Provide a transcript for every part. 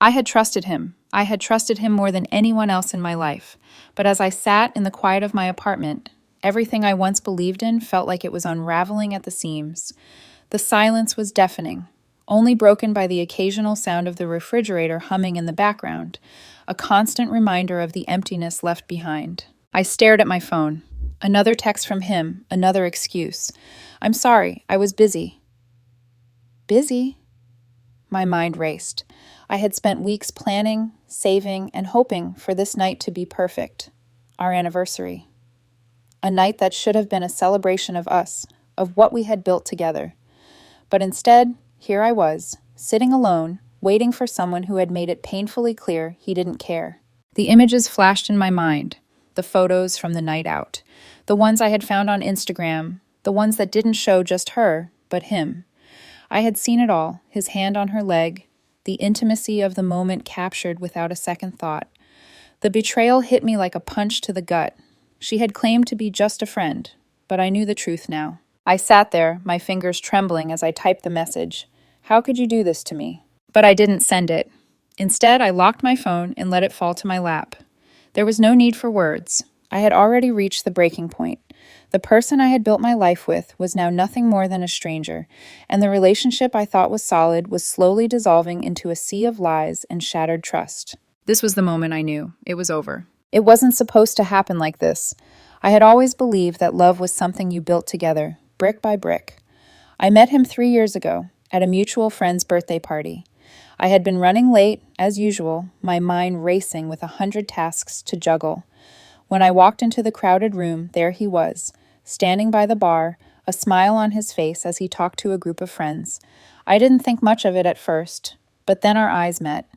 I had trusted him. I had trusted him more than anyone else in my life. But as I sat in the quiet of my apartment, everything I once believed in felt like it was unraveling at the seams. The silence was deafening, only broken by the occasional sound of the refrigerator humming in the background, a constant reminder of the emptiness left behind. I stared at my phone. Another text from him, another excuse. I'm sorry, I was busy. Busy? My mind raced. I had spent weeks planning, saving, and hoping for this night to be perfect. Our anniversary. A night that should have been a celebration of us, of what we had built together. But instead, here I was, sitting alone, waiting for someone who had made it painfully clear he didn't care. The images flashed in my mind, the photos from the night out, the ones I had found on Instagram, the ones that didn't show just her, but him. I had seen it all, his hand on her leg, the intimacy of the moment captured without a second thought. The betrayal hit me like a punch to the gut. She had claimed to be just a friend, but I knew the truth now. I sat there, my fingers trembling as I typed the message. How could you do this to me? But I didn't send it. Instead, I locked my phone and let it fall to my lap. There was no need for words. I had already reached the breaking point. The person I had built my life with was now nothing more than a stranger, and the relationship I thought was solid was slowly dissolving into a sea of lies and shattered trust. This was the moment I knew. It was over. It wasn't supposed to happen like this. I had always believed that love was something you built together, brick by brick. I met him 3 years ago, at a mutual friend's birthday party. I had been running late, as usual, my mind racing with 100 tasks to juggle. When I walked into the crowded room, there he was, standing by the bar, a smile on his face as he talked to a group of friends. I didn't think much of it at first, but then our eyes met.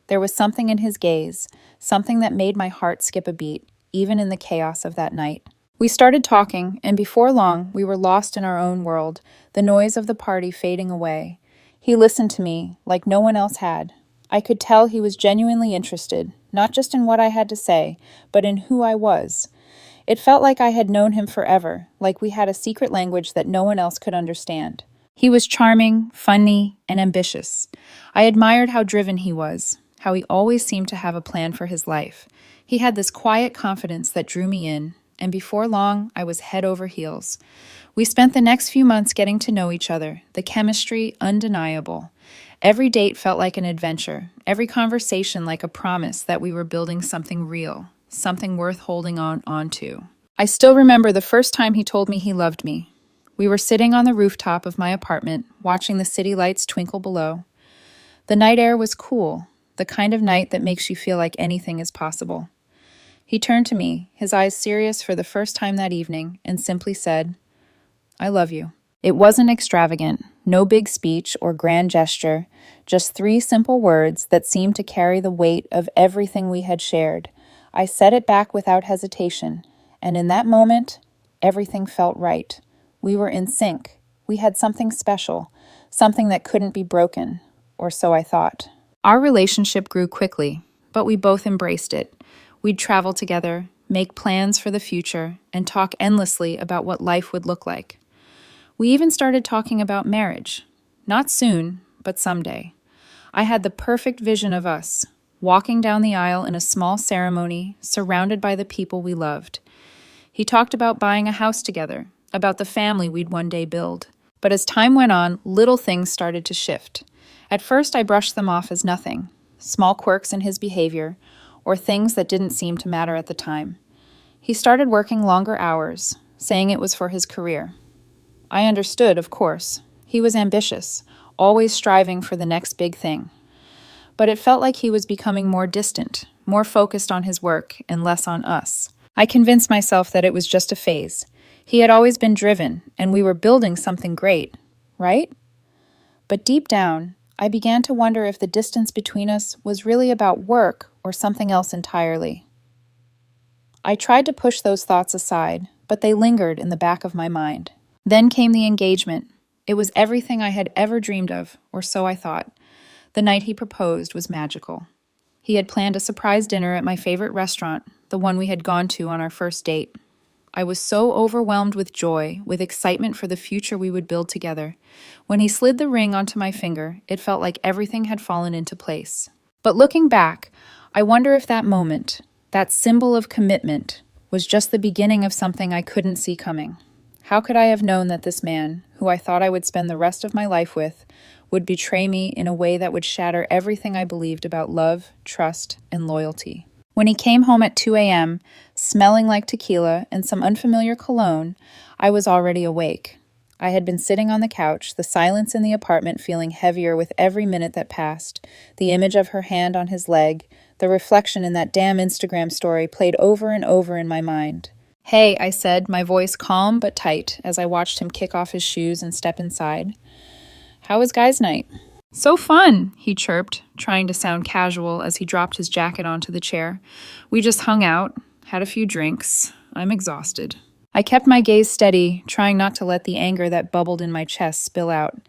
There was something in his gaze, something that made my heart skip a beat, even in the chaos of that night. We started talking, and before long, we were lost in our own world, the noise of the party fading away. He listened to me like no one else had. I could tell he was genuinely interested, not just in what I had to say, but in who I was. It felt like I had known him forever, like we had a secret language that no one else could understand. He was charming, funny, and ambitious. I admired how driven he was, how he always seemed to have a plan for his life. He had this quiet confidence that drew me in, and before long, I was head over heels. We spent the next few months getting to know each other, the chemistry undeniable. Every date felt like an adventure, every conversation like a promise that we were building something real, something worth holding on to. I still remember the first time he told me he loved me. We were sitting on the rooftop of my apartment, watching the city lights twinkle below. The night air was cool, the kind of night that makes you feel like anything is possible. He turned to me, his eyes serious for the first time that evening, and simply said, I love you. It wasn't extravagant, no big speech or grand gesture, just 3 simple words that seemed to carry the weight of everything we had shared. I said it back without hesitation, and in that moment, everything felt right. We were in sync. We had something special, something that couldn't be broken, or so I thought. Our relationship grew quickly, but we both embraced it. We'd travel together, make plans for the future, and talk endlessly about what life would look like. We even started talking about marriage. Not soon, but someday. I had the perfect vision of us, walking down the aisle in a small ceremony, surrounded by the people we loved. He talked about buying a house together, about the family we'd one day build. But as time went on, little things started to shift. At first, I brushed them off as nothing, small quirks in his behavior, or things that didn't seem to matter at the time. He started working longer hours, saying it was for his career. I understood, of course. He was ambitious, always striving for the next big thing. But it felt like he was becoming more distant, more focused on his work and less on us. I convinced myself that it was just a phase. He had always been driven, and we were building something great, right? But deep down, I began to wonder if the distance between us was really about work or something else entirely. I tried to push those thoughts aside, but they lingered in the back of my mind. Then came the engagement. It was everything I had ever dreamed of, or so I thought. The night he proposed was magical. He had planned a surprise dinner at my favorite restaurant, the one we had gone to on our first date. I was so overwhelmed with joy, with excitement for the future we would build together. When he slid the ring onto my finger, it felt like everything had fallen into place. But looking back, I wonder if that moment, that symbol of commitment, was just the beginning of something I couldn't see coming. How could I have known that this man, who I thought I would spend the rest of my life with, would betray me in a way that would shatter everything I believed about love, trust, and loyalty? When he came home at 2 a.m., smelling like tequila and some unfamiliar cologne, I was already awake. I had been sitting on the couch, the silence in the apartment feeling heavier with every minute that passed. The image of her hand on his leg, the reflection in that damn Instagram story played over and over in my mind. "Hey," I said, my voice calm but tight as I watched him kick off his shoes and step inside. "How was guys' night?" "So fun," he chirped, trying to sound casual as he dropped his jacket onto the chair. "We just hung out, had a few drinks. I'm exhausted." I kept my gaze steady, trying not to let the anger that bubbled in my chest spill out.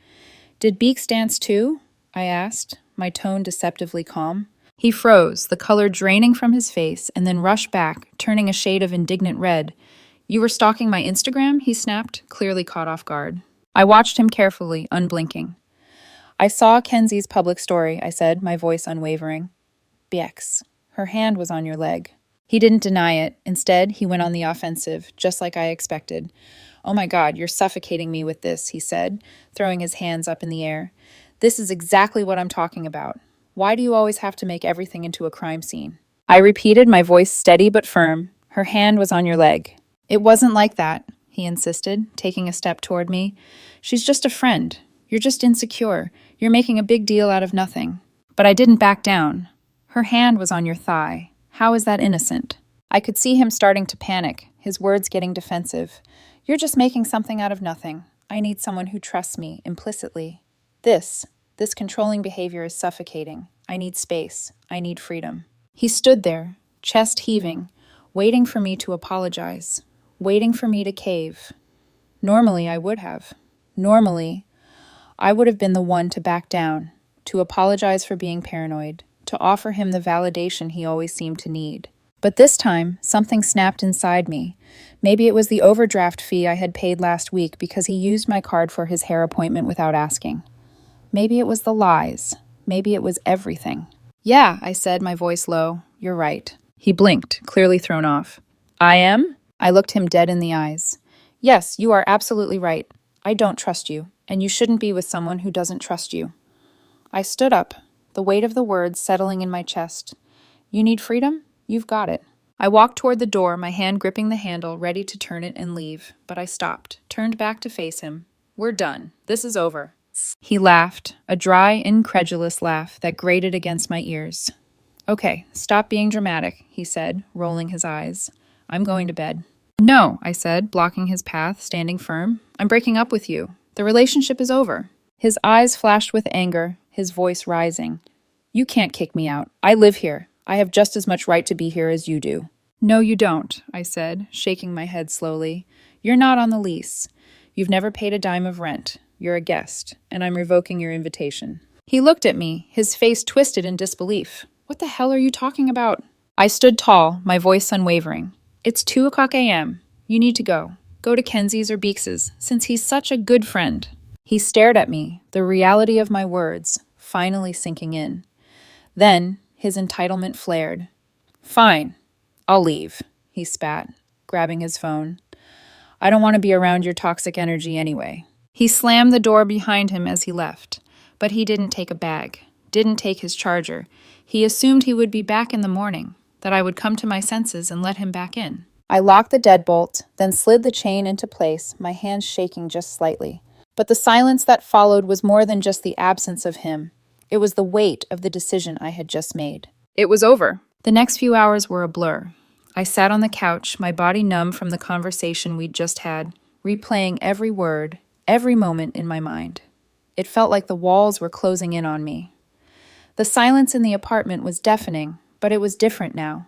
"Did Beeks dance too?" I asked, my tone deceptively calm. He froze, the color draining from his face, and then rushed back, turning a shade of indignant red. "You were stalking my Instagram?" he snapped, clearly caught off guard. I watched him carefully, unblinking. "I saw Kenzie's public story," I said, my voice unwavering. "Beeks, her hand was on your leg." He didn't deny it. Instead, he went on the offensive, just like I expected. "Oh my God, you're suffocating me with this," he said, throwing his hands up in the air. "This is exactly what I'm talking about. Why do you always have to make everything into a crime scene?" I repeated, my voice steady but firm. "Her hand was on your leg." "It wasn't like that," he insisted, taking a step toward me. "She's just a friend. You're just insecure. You're making a big deal out of nothing." But I didn't back down. "Her hand was on your thigh. How is that innocent?" I could see him starting to panic, his words getting defensive. "You're just making something out of nothing. I need someone who trusts me, implicitly. This controlling behavior is suffocating. I need space. I need freedom." He stood there, chest heaving, waiting for me to apologize, waiting for me to cave. Normally, I would have. Normally, I would have been the one to back down, to apologize for being paranoid, to offer him the validation he always seemed to need. But this time, something snapped inside me. Maybe it was the overdraft fee I had paid last week because he used my card for his hair appointment without asking. Maybe it was the lies. Maybe it was everything. "Yeah," I said, my voice low. "You're right." He blinked, clearly thrown off. "I am?" I looked him dead in the eyes. "Yes, you are absolutely right. I don't trust you, and you shouldn't be with someone who doesn't trust you." I stood up, the weight of the words settling in my chest. "You need freedom? You've got it." I walked toward the door, my hand gripping the handle, ready to turn it and leave, but I stopped, turned back to face him. "We're done. This is over." He laughed, a dry, incredulous laugh that grated against my ears. "Okay, stop being dramatic," he said, rolling his eyes. "I'm going to bed." "No," I said, blocking his path, standing firm. "I'm breaking up with you. The relationship is over." His eyes flashed with anger, his voice rising. "You can't kick me out. I live here. I have just as much right to be here as you do." "No, you don't," I said, shaking my head slowly. "You're not on the lease. You've never paid a dime of rent. You're a guest, and I'm revoking your invitation." He looked at me, his face twisted in disbelief. "What the hell are you talking about?" I stood tall, my voice unwavering. "It's 2 a.m. You need to go. Go to Kenzie's or Beeks's, since he's such a good friend." He stared at me, the reality of my words finally sinking in. Then his entitlement flared. "Fine, I'll leave," he spat, grabbing his phone. "I don't want to be around your toxic energy anyway." He slammed the door behind him as he left, but he didn't take a bag, didn't take his charger. He assumed he would be back in the morning, that I would come to my senses and let him back in. I locked the deadbolt, then slid the chain into place, my hands shaking just slightly. But the silence that followed was more than just the absence of him. It was the weight of the decision I had just made. It was over. The next few hours were a blur. I sat on the couch, my body numb from the conversation we'd just had, replaying every word, every moment in my mind. It felt like the walls were closing in on me. The silence in the apartment was deafening, but it was different now.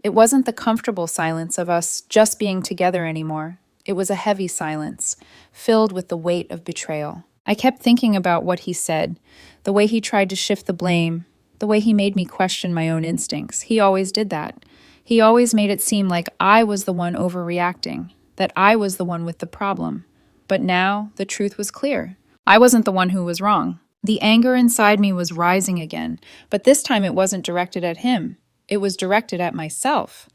It wasn't the comfortable silence of us just being together anymore. It was a heavy silence, filled with the weight of betrayal. I kept thinking about what he said, the way he tried to shift the blame, the way he made me question my own instincts. He always did that. He always made it seem like I was the one overreacting, that I was the one with the problem. But now, the truth was clear. I wasn't the one who was wrong. The anger inside me was rising again, but this time it wasn't directed at him. It was directed at myself.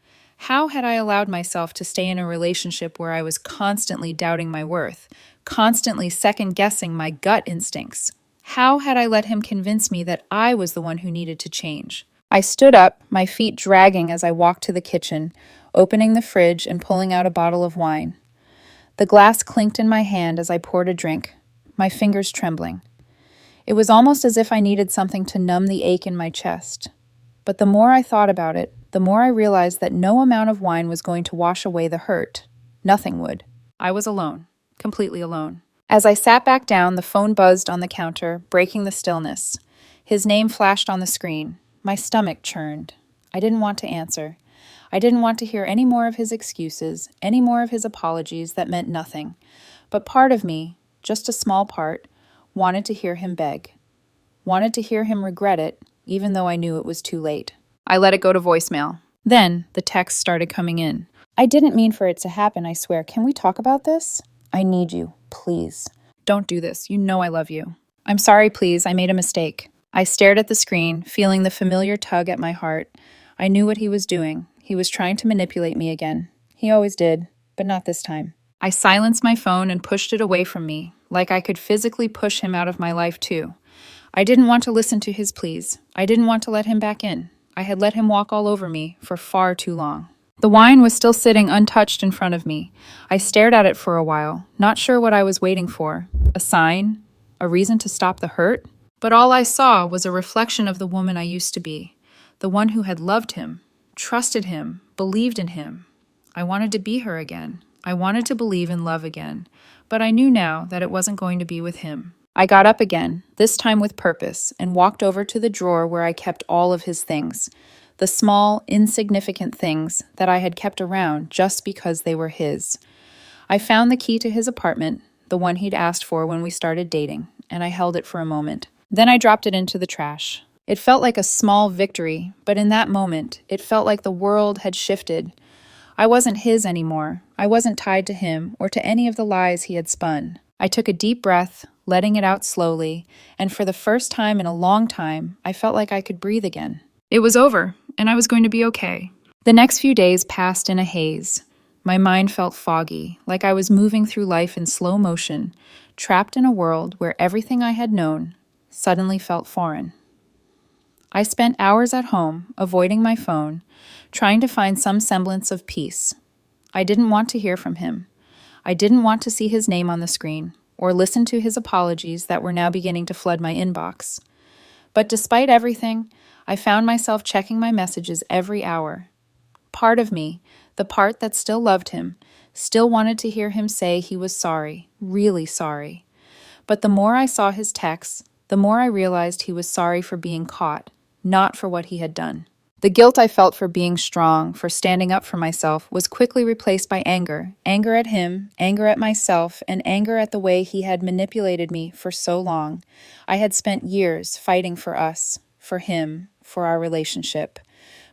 How had I allowed myself to stay in a relationship where I was constantly doubting my worth, constantly second-guessing my gut instincts? How had I let him convince me that I was the one who needed to change? I stood up, my feet dragging as I walked to the kitchen, opening the fridge and pulling out a bottle of wine. The glass clinked in my hand as I poured a drink, my fingers trembling. It was almost as if I needed something to numb the ache in my chest. But the more I thought about it, the more I realized that no amount of wine was going to wash away the hurt. Nothing would. I was alone, completely alone. As I sat back down, the phone buzzed on the counter, breaking the stillness. His name flashed on the screen. My stomach churned. I didn't want to answer. I didn't want to hear any more of his excuses, any more of his apologies that meant nothing. But part of me, just a small part, wanted to hear him beg. Wanted to hear him regret it, even though I knew it was too late. I let it go to voicemail. Then the texts started coming in. I didn't mean for it to happen, I swear. Can we talk about this? I need you, please. Don't do this. You know I love you. I'm sorry, please. I made a mistake. I stared at the screen, feeling the familiar tug at my heart. I knew what he was doing. He was trying to manipulate me again. He always did, but not this time. I silenced my phone and pushed it away from me, like I could physically push him out of my life too. I didn't want to listen to his pleas. I didn't want to let him back in. I had let him walk all over me for far too long. The wine was still sitting untouched in front of me. I stared at it for a while, not sure what I was waiting for. A sign? A reason to stop the hurt? But all I saw was a reflection of the woman I used to be, the one who had loved him, trusted him, believed in him. I wanted to be her again. I wanted to believe in love again, but I knew now that it wasn't going to be with him. I got up again, this time with purpose, and walked over to the drawer where I kept all of his things, the small, insignificant things that I had kept around just because they were his. I found the key to his apartment, the one he'd asked for when we started dating, and I held it for a moment. Then I dropped it into the trash. It felt like a small victory, but in that moment, it felt like the world had shifted. I wasn't his anymore. I wasn't tied to him or to any of the lies he had spun. I took a deep breath, letting it out slowly, and for the first time in a long time, I felt like I could breathe again. It was over, and I was going to be okay. The next few days passed in a haze. My mind felt foggy, like I was moving through life in slow motion, trapped in a world where everything I had known suddenly felt foreign. I spent hours at home, avoiding my phone, trying to find some semblance of peace. I didn't want to hear from him. I didn't want to see his name on the screen, or listen to his apologies that were now beginning to flood my inbox. But despite everything, I found myself checking my messages every hour. Part of me, the part that still loved him, still wanted to hear him say he was sorry, really sorry. But the more I saw his texts, the more I realized he was sorry for being caught, not for what he had done. The guilt I felt for being strong, for standing up for myself, was quickly replaced by anger. Anger at him, anger at myself, and anger at the way he had manipulated me for so long. I had spent years fighting for us, for him, for our relationship.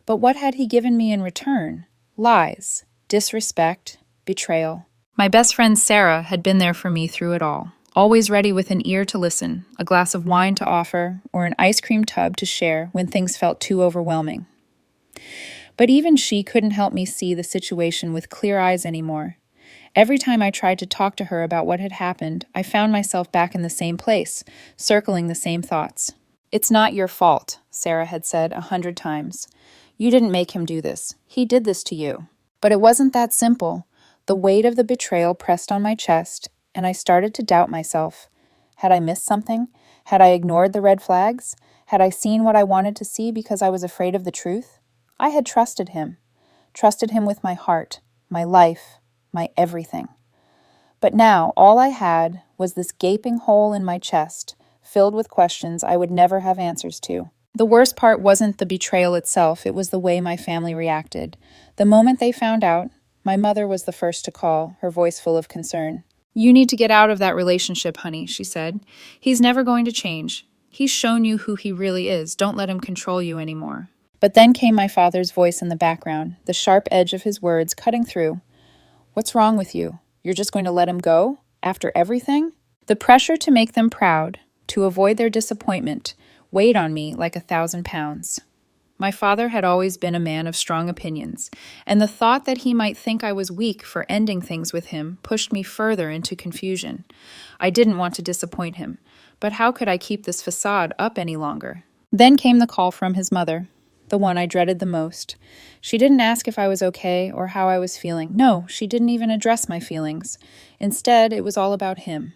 But what had he given me in return? Lies, disrespect, betrayal. My best friend Sarah had been there for me through it all, always ready with an ear to listen, a glass of wine to offer, or an ice cream tub to share when things felt too overwhelming. But even she couldn't help me see the situation with clear eyes anymore. Every time I tried to talk to her about what had happened, I found myself back in the same place, circling the same thoughts. "It's not your fault," Sarah had said 100 times. "You didn't make him do this. He did this to you." But it wasn't that simple. The weight of the betrayal pressed on my chest, and I started to doubt myself. Had I missed something? Had I ignored the red flags? Had I seen what I wanted to see because I was afraid of the truth? I had trusted him with my heart, my life, my everything. But now all I had was this gaping hole in my chest, filled with questions I would never have answers to. The worst part wasn't the betrayal itself, it was the way my family reacted. The moment they found out, my mother was the first to call, her voice full of concern. "You need to get out of that relationship, honey," she said. "He's never going to change. He's shown you who he really is. Don't let him control you anymore." But then came my father's voice in the background, the sharp edge of his words cutting through. "What's wrong with you? You're just going to let him go? After everything?" The pressure to make them proud, to avoid their disappointment, weighed on me like 1,000 pounds. My father had always been a man of strong opinions, and the thought that he might think I was weak for ending things with him pushed me further into confusion. I didn't want to disappoint him, but how could I keep this facade up any longer? Then came the call from his mother, the one I dreaded the most. She didn't ask if I was okay or how I was feeling. No, she didn't even address my feelings. Instead, it was all about him.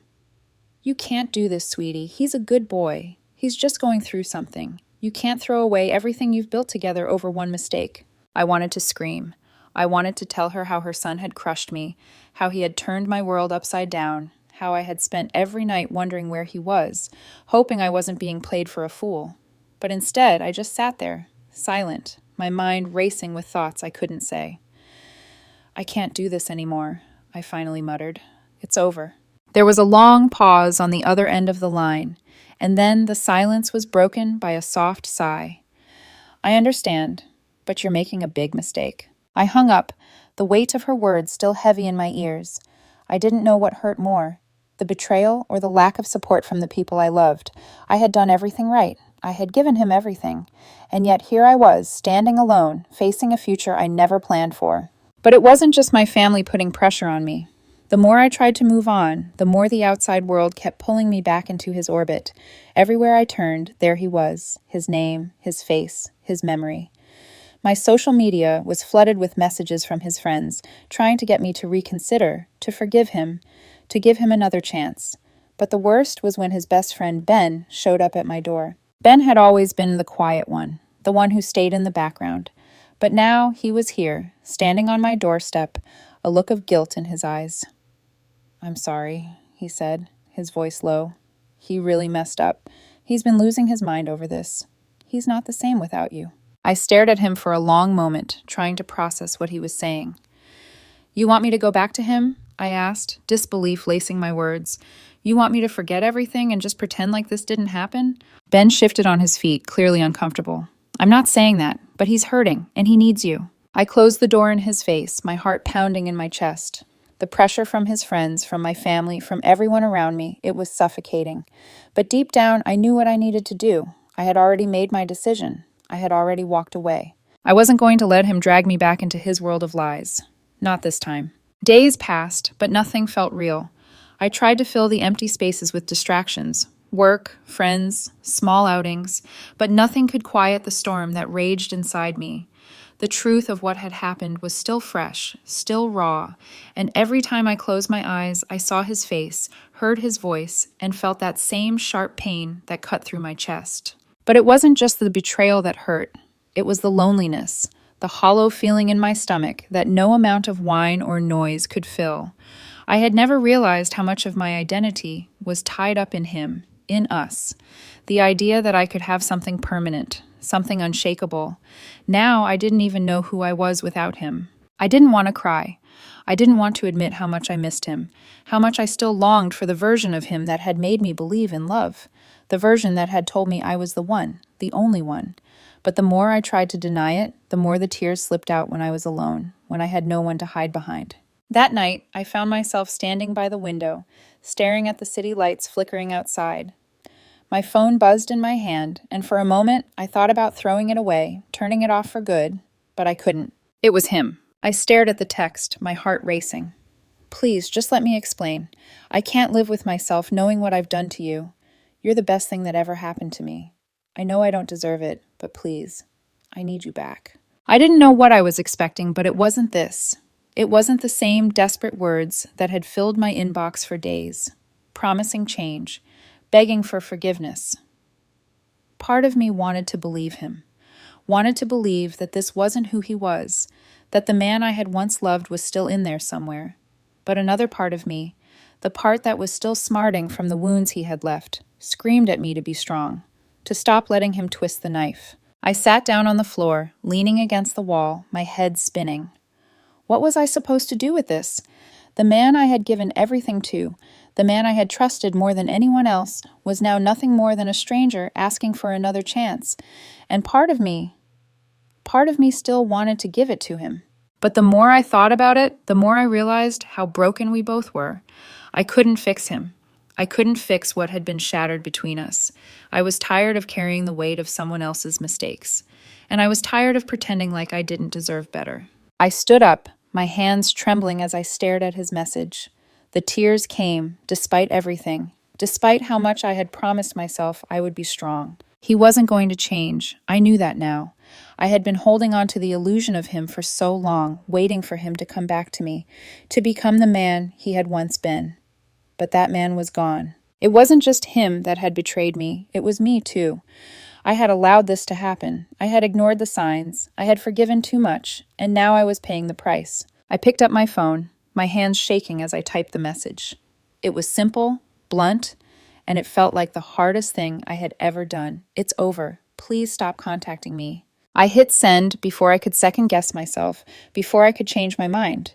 "You can't do this, sweetie. He's a good boy. He's just going through something. You can't throw away everything you've built together over one mistake." I wanted to scream. I wanted to tell her how her son had crushed me, how he had turned my world upside down, how I had spent every night wondering where he was, hoping I wasn't being played for a fool. But instead, I just sat there, silent, my mind racing with thoughts I couldn't say. "I can't do this anymore," I finally muttered. "It's over." There was a long pause on the other end of the line, and then the silence was broken by a soft sigh. "I understand, but you're making a big mistake." I hung up, the weight of her words still heavy in my ears. I didn't know what hurt more, the betrayal or the lack of support from the people I loved. I had done everything right. I had given him everything. And yet here I was, standing alone, facing a future I never planned for. But it wasn't just my family putting pressure on me. The more I tried to move on, the more the outside world kept pulling me back into his orbit. Everywhere I turned, there he was, his name, his face, his memory. My social media was flooded with messages from his friends, trying to get me to reconsider, to forgive him, to give him another chance. But the worst was when his best friend, Ben, showed up at my door. Ben had always been the quiet one, the one who stayed in the background. But now he was here, standing on my doorstep, a look of guilt in his eyes. "I'm sorry," he said, his voice low. "He really messed up. He's been losing his mind over this. He's not the same without you." I stared at him for a long moment, trying to process what he was saying. "You want me to go back to him?" I asked, disbelief lacing my words. "You want me to forget everything and just pretend like this didn't happen?" Ben shifted on his feet, clearly uncomfortable. "I'm not saying that, but he's hurting, and he needs you." I closed the door in his face, my heart pounding in my chest. The pressure from his friends, from my family, from everyone around me, it was suffocating. But deep down, I knew what I needed to do. I had already made my decision. I had already walked away. I wasn't going to let him drag me back into his world of lies. Not this time. Days passed, but nothing felt real. I tried to fill the empty spaces with distractions. Work, friends, small outings, but nothing could quiet the storm that raged inside me. The truth of what had happened was still fresh, still raw, and every time I closed my eyes, I saw his face, heard his voice, and felt that same sharp pain that cut through my chest. But it wasn't just the betrayal that hurt. It was the loneliness, the hollow feeling in my stomach that no amount of wine or noise could fill. I had never realized how much of my identity was tied up in him, in us. The idea that I could have something permanent, something unshakable. Now I didn't even know who I was without him. I didn't want to cry. I didn't want to admit how much I missed him, how much I still longed for the version of him that had made me believe in love, the version that had told me I was the one, the only one. But the more I tried to deny it, the more the tears slipped out when I was alone, when I had no one to hide behind. That night, I found myself standing by the window, staring at the city lights flickering outside. My phone buzzed in my hand, and for a moment, I thought about throwing it away, turning it off for good, but I couldn't. It was him. I stared at the text, my heart racing. "Please, just let me explain. I can't live with myself knowing what I've done to you. You're the best thing that ever happened to me. I know I don't deserve it, but please, I need you back." I didn't know what I was expecting, but it wasn't this. It wasn't the same desperate words that had filled my inbox for days, promising change, begging for forgiveness. Part of me wanted to believe him, wanted to believe that this wasn't who he was, that the man I had once loved was still in there somewhere. But another part of me, the part that was still smarting from the wounds he had left, screamed at me to be strong, to stop letting him twist the knife. I sat down on the floor, leaning against the wall, my head spinning. What was I supposed to do with this? The man I had given everything to, the man I had trusted more than anyone else, was now nothing more than a stranger asking for another chance. And part of me still wanted to give it to him. But the more I thought about it, the more I realized how broken we both were. I couldn't fix him. I couldn't fix what had been shattered between us. I was tired of carrying the weight of someone else's mistakes. And I was tired of pretending like I didn't deserve better. I stood up, my hands trembling as I stared at his message. The tears came, despite everything, despite how much I had promised myself I would be strong. He wasn't going to change. I knew that now. I had been holding on to the illusion of him for so long, waiting for him to come back to me, to become the man he had once been. But that man was gone. It wasn't just him that had betrayed me, it was me too. I had allowed this to happen. I had ignored the signs. I had forgiven too much, and now I was paying the price. I picked up my phone, my hands shaking as I typed the message. It was simple, blunt, and it felt like the hardest thing I had ever done. It's over. Please stop contacting me. I hit send before I could second guess myself, before I could change my mind.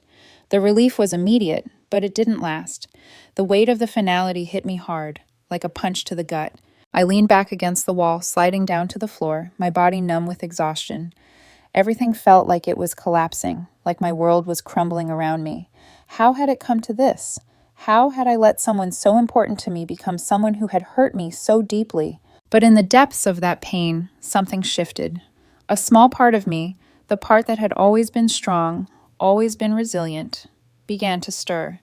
The relief was immediate, but it didn't last. The weight of the finality hit me hard, like a punch to the gut. I leaned back against the wall, sliding down to the floor, my body numb with exhaustion. Everything felt like it was collapsing, like my world was crumbling around me. How had it come to this? How had I let someone so important to me become someone who had hurt me so deeply? But in the depths of that pain, something shifted. A small part of me, the part that had always been strong, always been resilient, began to stir.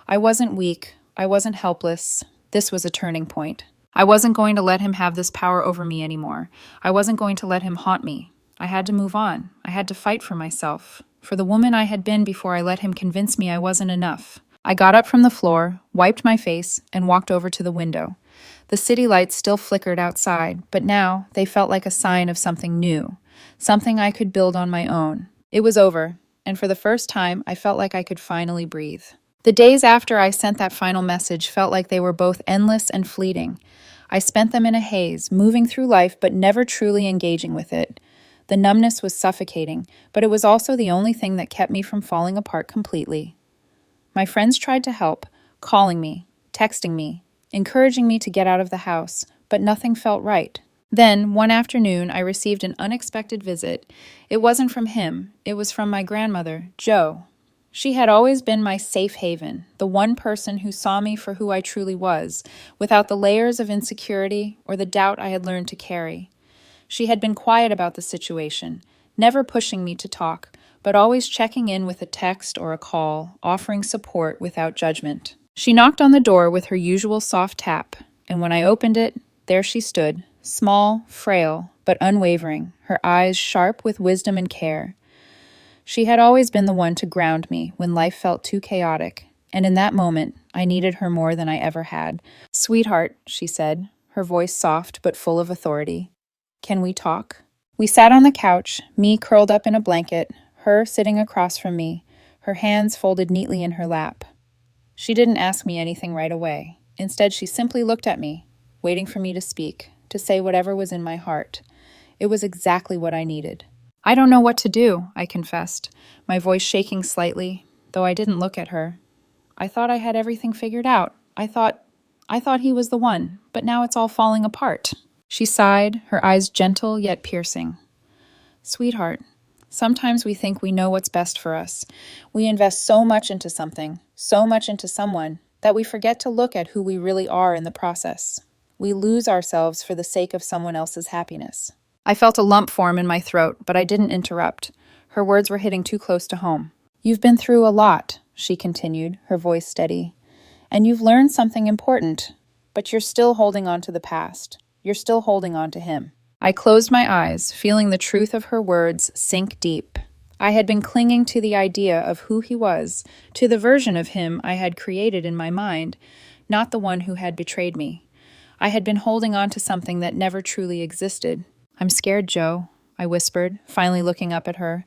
I wasn't weak. I wasn't helpless. This was a turning point. I wasn't going to let him have this power over me anymore. I wasn't going to let him haunt me. I had to move on. I had to fight for myself, for the woman I had been before I let him convince me I wasn't enough. I got up from the floor, wiped my face, and walked over to the window. The city lights still flickered outside, but now they felt like a sign of something new, something I could build on my own. It was over, and for the first time, I felt like I could finally breathe. The days after I sent that final message felt like they were both endless and fleeting. I spent them in a haze, moving through life but never truly engaging with it. The numbness was suffocating, but it was also the only thing that kept me from falling apart completely. My friends tried to help, calling me, texting me, encouraging me to get out of the house, but nothing felt right. Then, one afternoon, I received an unexpected visit. It wasn't from him, it was from my grandmother, Jo. She had always been my safe haven, the one person who saw me for who I truly was, without the layers of insecurity or the doubt I had learned to carry. She had been quiet about the situation, never pushing me to talk, but always checking in with a text or a call, offering support without judgment. She knocked on the door with her usual soft tap, and when I opened it, there she stood, small, frail, but unwavering, her eyes sharp with wisdom and care. She had always been the one to ground me when life felt too chaotic, and in that moment, I needed her more than I ever had. "Sweetheart," she said, her voice soft but full of authority. "Can we talk?" We sat on the couch, me curled up in a blanket, her sitting across from me, her hands folded neatly in her lap. She didn't ask me anything right away. Instead, she simply looked at me, waiting for me to speak, to say whatever was in my heart. It was exactly what I needed. "I don't know what to do," I confessed, my voice shaking slightly, though I didn't look at her. "I thought I had everything figured out. I thought he was the one, but now it's all falling apart." She sighed, her eyes gentle yet piercing. "Sweetheart, sometimes we think we know what's best for us. We invest so much into something, so much into someone, that we forget to look at who we really are in the process. We lose ourselves for the sake of someone else's happiness." I felt a lump form in my throat, but I didn't interrupt. Her words were hitting too close to home. "You've been through a lot," she continued, her voice steady. "And you've learned something important, but you're still holding on to the past. You're still holding on to him." I closed my eyes, feeling the truth of her words sink deep. I had been clinging to the idea of who he was, to the version of him I had created in my mind, not the one who had betrayed me. I had been holding on to something that never truly existed. "I'm scared, Jo," I whispered, finally looking up at her.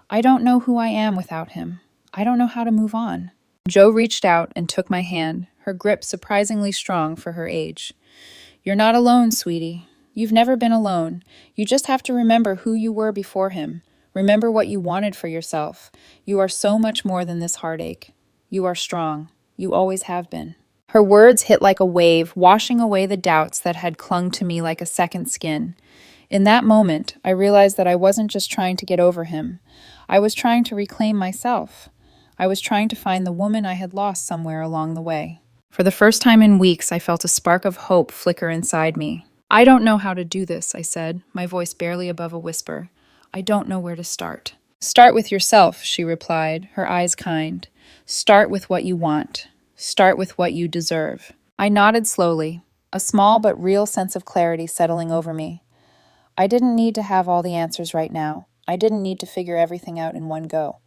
"I don't know who I am without him. I don't know how to move on." Jo reached out and took my hand, her grip surprisingly strong for her age. "You're not alone, sweetie. You've never been alone. You just have to remember who you were before him. Remember what you wanted for yourself. You are so much more than this heartache. You are strong. You always have been." Her words hit like a wave, washing away the doubts that had clung to me like a second skin. In that moment, I realized that I wasn't just trying to get over him. I was trying to reclaim myself. I was trying to find the woman I had lost somewhere along the way. For the first time in weeks, I felt a spark of hope flicker inside me. "I don't know how to do this," I said, my voice barely above a whisper. "I don't know where to start." "Start with yourself," she replied, her eyes kind. "Start with what you want. Start with what you deserve." I nodded slowly, a small but real sense of clarity settling over me. I didn't need to have all the answers right now. I didn't need to figure everything out in one go.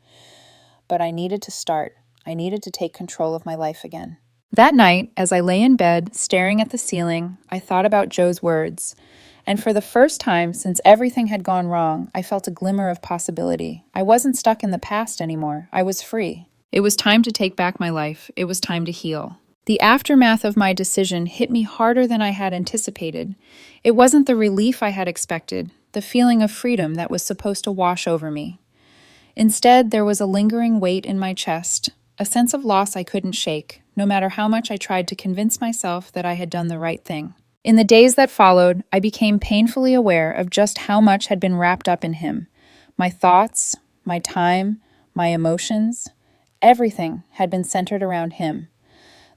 But I needed to start. I needed to take control of my life again. That night, as I lay in bed, staring at the ceiling, I thought about Joe's words. And for the first time since everything had gone wrong, I felt a glimmer of possibility. I wasn't stuck in the past anymore. I was free. It was time to take back my life. It was time to heal. The aftermath of my decision hit me harder than I had anticipated. It wasn't the relief I had expected, the feeling of freedom that was supposed to wash over me. Instead, there was a lingering weight in my chest, a sense of loss I couldn't shake, no matter how much I tried to convince myself that I had done the right thing. In the days that followed, I became painfully aware of just how much had been wrapped up in him. My thoughts, my time, my emotions, everything had been centered around him.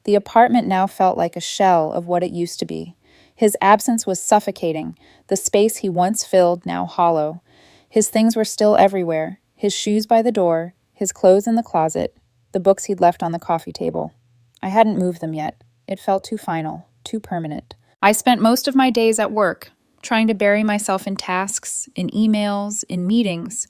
The apartment now felt like a shell of what it used to be. His absence was suffocating, the space he once filled now hollow. His things were still everywhere, his shoes by the door, his clothes in the closet, the books he'd left on the coffee table. I hadn't moved them yet. It felt too final, too permanent. I spent most of my days at work, trying to bury myself in tasks, in emails, in meetings,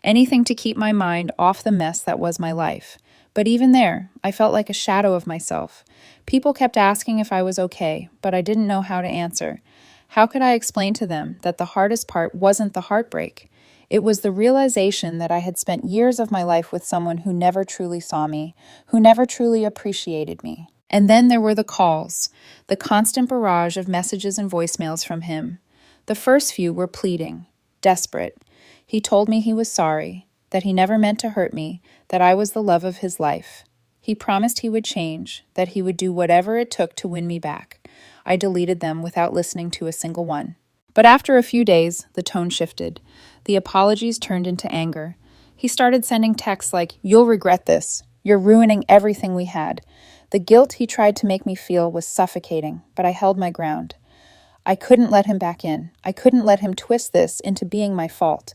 anything to keep my mind off the mess that was my life. But even there, I felt like a shadow of myself. People kept asking if I was okay, but I didn't know how to answer. How could I explain to them that the hardest part wasn't the heartbreak? It was the realization that I had spent years of my life with someone who never truly saw me, who never truly appreciated me. And then there were the calls, the constant barrage of messages and voicemails from him. The first few were pleading, desperate. He told me he was sorry, that he never meant to hurt me, that I was the love of his life. He promised he would change, that he would do whatever it took to win me back. I deleted them without listening to a single one. But after a few days, the tone shifted. The apologies turned into anger. He started sending texts like, "You'll regret this. You're ruining everything we had." The guilt he tried to make me feel was suffocating, but I held my ground. I couldn't let him back in. I couldn't let him twist this into being my fault.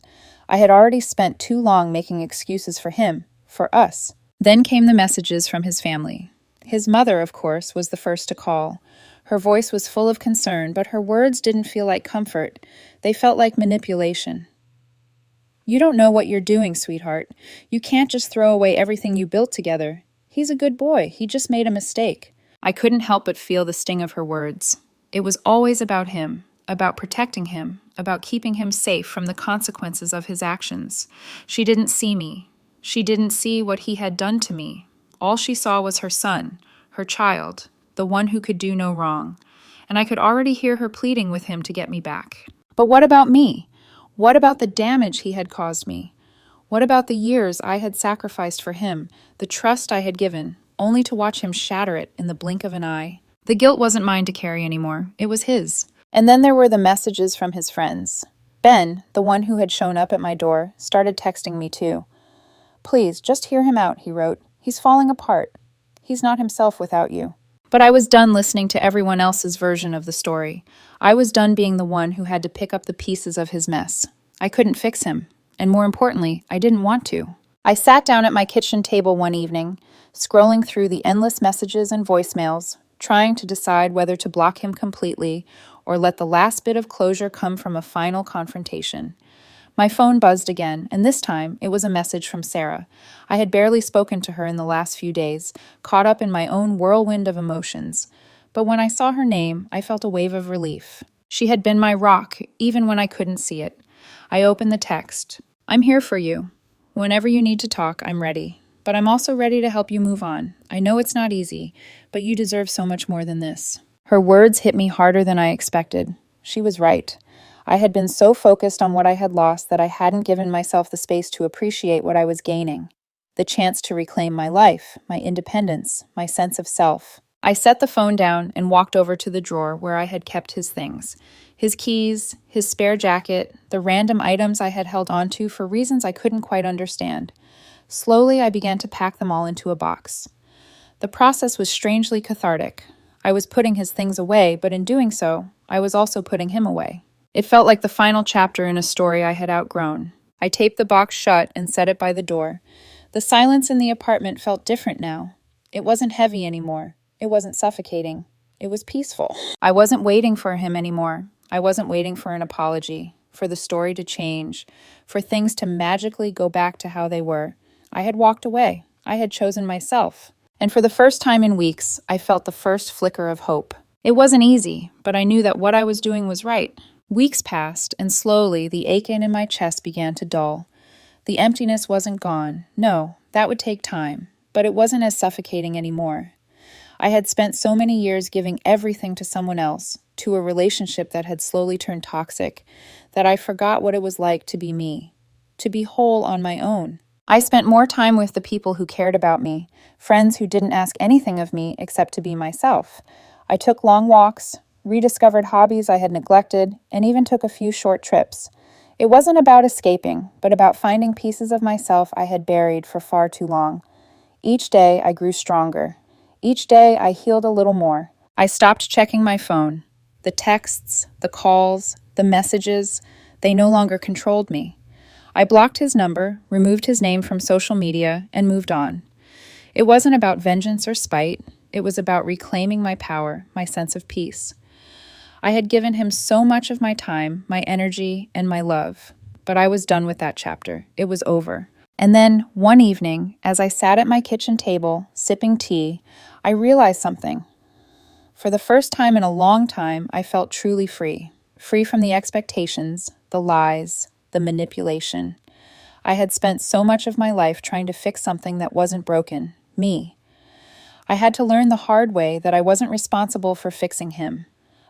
I had already spent too long making excuses for him, for us. Then came the messages from his family. His mother, of course, was the first to call. Her voice was full of concern, but her words didn't feel like comfort. They felt like manipulation. "You don't know what you're doing, sweetheart. You can't just throw away everything you built together. He's a good boy. He just made a mistake." I couldn't help but feel the sting of her words. It was always about him, about protecting him, about keeping him safe from the consequences of his actions. She didn't see me. She didn't see what he had done to me. All she saw was her son, her child, the one who could do no wrong. And I could already hear her pleading with him to get me back. But what about me? What about the damage he had caused me? What about the years I had sacrificed for him, the trust I had given, only to watch him shatter it in the blink of an eye? The guilt wasn't mine to carry anymore. It was his. And then there were the messages from his friends. Ben, the one who had shown up at my door, started texting me too. "Please, just hear him out," he wrote. "He's falling apart. He's not himself without you." But I was done listening to everyone else's version of the story. I was done being the one who had to pick up the pieces of his mess. I couldn't fix him. And more importantly, I didn't want to. I sat down at my kitchen table one evening, scrolling through the endless messages and voicemails, trying to decide whether to block him completely or let the last bit of closure come from a final confrontation. My phone buzzed again, and this time it was a message from Sarah. I had barely spoken to her in the last few days, caught up in my own whirlwind of emotions. But when I saw her name, I felt a wave of relief. She had been my rock, even when I couldn't see it. I opened the text. "I'm here for you. Whenever you need to talk, I'm ready. But I'm also ready to help you move on. I know it's not easy, but you deserve so much more than this." Her words hit me harder than I expected. She was right. I had been so focused on what I had lost that I hadn't given myself the space to appreciate what I was gaining. The chance to reclaim my life, my independence, my sense of self. I set the phone down and walked over to the drawer where I had kept his things. His keys, his spare jacket, the random items I had held onto for reasons I couldn't quite understand. Slowly, I began to pack them all into a box. The process was strangely cathartic. I was putting his things away, but in doing so, I was also putting him away. It felt like the final chapter in a story I had outgrown. I taped the box shut and set it by the door. The silence in the apartment felt different now. It wasn't heavy anymore. It wasn't suffocating. It was peaceful. I wasn't waiting for him anymore. I wasn't waiting for an apology, for the story to change, for things to magically go back to how they were. I had walked away. I had chosen myself. And for the first time in weeks, I felt the first flicker of hope. It wasn't easy, but I knew that what I was doing was right. Weeks passed, and slowly the aching in my chest began to dull. The emptiness wasn't gone. No, that would take time, but it wasn't as suffocating anymore. I had spent so many years giving everything to someone else, to a relationship that had slowly turned toxic, that I forgot what it was like to be me, to be whole on my own. I spent more time with the people who cared about me, friends who didn't ask anything of me except to be myself. I took long walks, rediscovered hobbies I had neglected, and even took a few short trips. It wasn't about escaping, but about finding pieces of myself I had buried for far too long. Each day I grew stronger. Each day I healed a little more. I stopped checking my phone. The texts, the calls, the messages, they no longer controlled me. I blocked his number, removed his name from social media, and moved on. It wasn't about vengeance or spite. It was about reclaiming my power, my sense of peace. I had given him so much of my time, my energy, and my love. But I was done with that chapter. It was over. And then, one evening, as I sat at my kitchen table, sipping tea, I realized something. For the first time in a long time, I felt truly free. Free from the expectations, the lies, the manipulation. I had spent so much of my life trying to fix something that wasn't broken, me. I had to learn the hard way that I wasn't responsible for fixing him.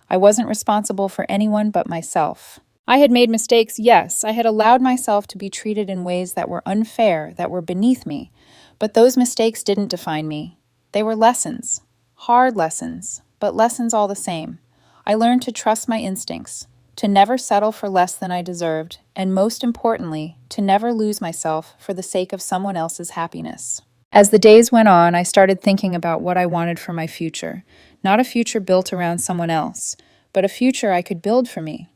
I wasn't responsible for anyone but myself. I had made mistakes, yes. I had allowed myself to be treated in ways that were unfair, that were beneath me. But those mistakes didn't define me. They were lessons. Hard lessons, but lessons all the same. I learned to trust my instincts, to never settle for less than I deserved, and most importantly, to never lose myself for the sake of someone else's happiness. As the days went on, I started thinking about what I wanted for my future. Not a future built around someone else, but a future I could build for me.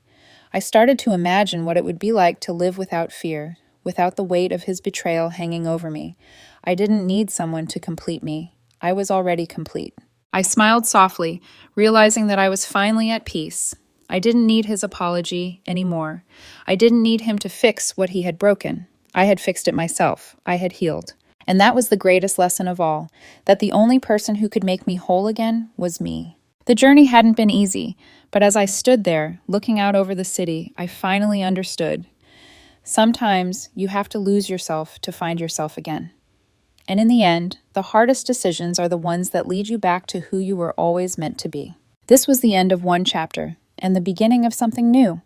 I started to imagine what it would be like to live without fear, without the weight of his betrayal hanging over me. I didn't need someone to complete me. I was already complete. I smiled softly, realizing that I was finally at peace. I didn't need his apology anymore. I didn't need him to fix what he had broken. I had fixed it myself. I had healed. And that was the greatest lesson of all, that the only person who could make me whole again was me. The journey hadn't been easy, but as I stood there, looking out over the city, I finally understood. Sometimes you have to lose yourself to find yourself again. And in the end, the hardest decisions are the ones that lead you back to who you were always meant to be. This was the end of one chapter, and the beginning of something new.